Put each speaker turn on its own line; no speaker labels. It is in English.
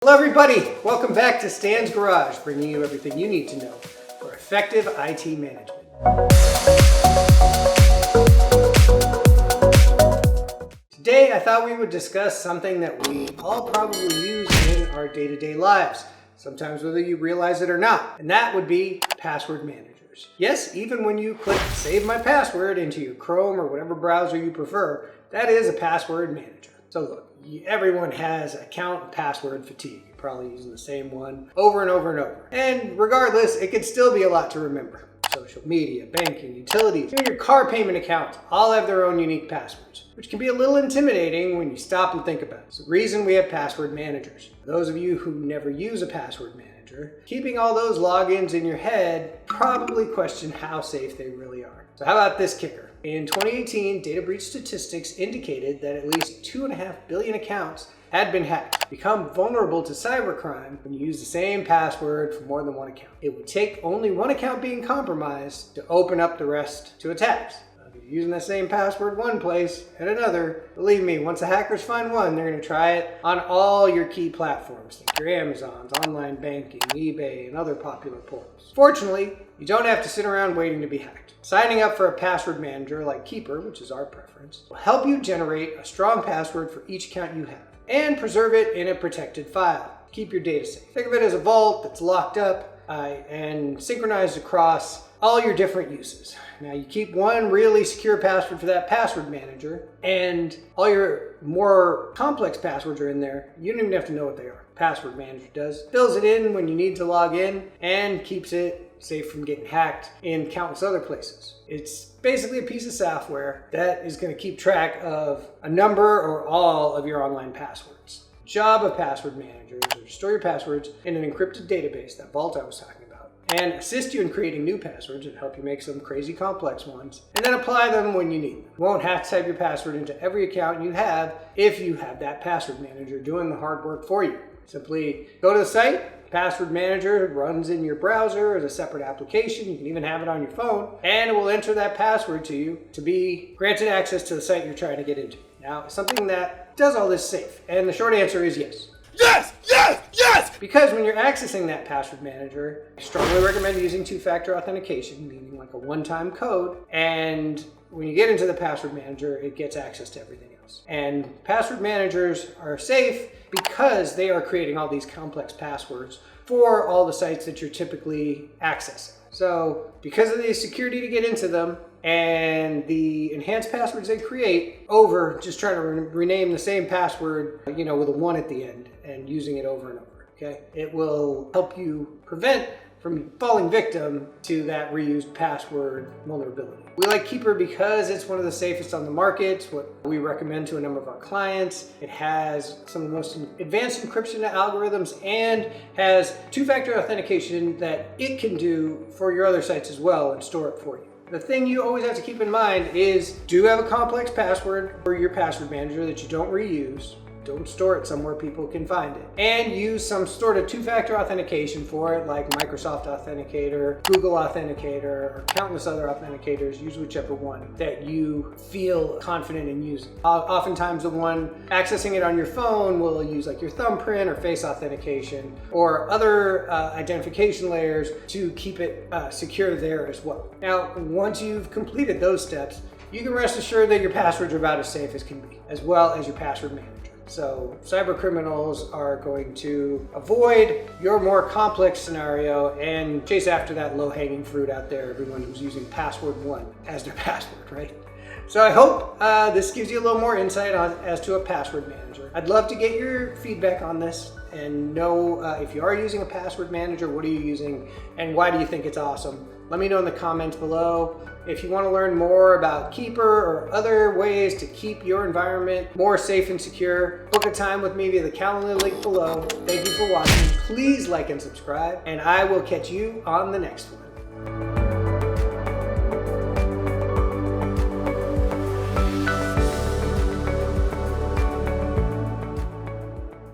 Hello everybody, welcome back to Stan's Garage, bringing you everything you need to know for effective IT management. Today I thought we would discuss something that we all probably use in our day-to-day lives, sometimes whether you realize it or not, and that would be password managers. Yes, even when you click Save My Password into your Chrome or whatever browser you prefer, that is a password manager. So look, everyone has account and password fatigue. You're probably using the same one over and over and over. And regardless, it can still be a lot to remember. Social media, banking, utilities, even your car payment accounts all have their own unique passwords, which can be a little intimidating when you stop and think about it. It's the reason we have password managers. For those of you who never use a password manager, keeping all those logins in your head probably question how safe they really are. So how about this kicker? In 2018, data breach statistics indicated that at least 2.5 billion accounts had been hacked, become vulnerable to cybercrime when you use the same password for more than one account. It would take only one account being compromised to open up the rest to attacks. If you're using the same password one place and another, believe me, once the hackers find one, they're going to try it on all your key platforms, like your Amazons, online banking, eBay, and other popular portals. Fortunately, you don't have to sit around waiting to be hacked. Signing up for a password manager like Keeper, which is our preference, will help you generate a strong password for each account you have and preserve it in a protected file. Keep your data safe. Think of it as a vault that's locked up and synchronized across all your different uses. Now you keep one really secure password for that password manager, and all your more complex passwords are in there. You don't even have to know what they are. Password manager does. Fills it in when you need to log in and keeps it safe from getting hacked in countless other places. It's basically a piece of software that is going to keep track of a number or all of your online passwords. The job of password managers is to store your passwords in an encrypted database, that vault I was talking about, and assist you in creating new passwords and help you make some crazy complex ones, and then apply them when you need them. You won't have to type your password into every account you have if you have that password manager doing the hard work for you. Simply go to the site. Password manager runs in your browser as a separate application. You can even have it on your phone, and it will enter that password to you to be granted access to the site you're trying to get into. Now, something that does all this safe, and the short answer is yes. Yes! Yes! Yes! Because when you're accessing that password manager, I strongly recommend using two-factor authentication, meaning like a one-time code, and when you get into the password manager, it gets access to everything else. And password managers are safe because they are creating all these complex passwords for all the sites that you're typically accessing. So because of the security to get into them and the enhanced passwords they create over just trying to rename the same password, with a 1 at the end and using it over and over, okay? It will help you prevent from falling victim to that reused password vulnerability. We like Keeper because it's one of the safest on the market. It's what we recommend to a number of our clients. It has some of the most advanced encryption algorithms and has two-factor authentication that it can do for your other sites as well and store it for you. The thing you always have to keep in mind is do have a complex password for your password manager that you don't reuse. Don't store it somewhere people can find it. And use some sort of two-factor authentication for it, like Microsoft Authenticator, Google Authenticator, or countless other authenticators. Use whichever one that you feel confident in using. Oftentimes the one accessing it on your phone will use like your thumbprint or face authentication or other identification layers to keep it secure there as well. Now, once you've completed those steps, you can rest assured that your passwords are about as safe as can be, as well as your password manager. So cyber criminals are going to avoid your more complex scenario and chase after that low-hanging fruit out there, everyone who's using password 1 as their password, right? So I hope this gives you a little more insight as to a password manager. I'd love to get your feedback on this and know if you are using a password manager, what are you using and why do you think it's awesome? Let me know in the comments below. If you want to learn more about Keeper or other ways to keep your environment more safe and secure, book a time with me via the Calendly link below. Thank you for watching. Please like and subscribe, and I will catch you on the next one.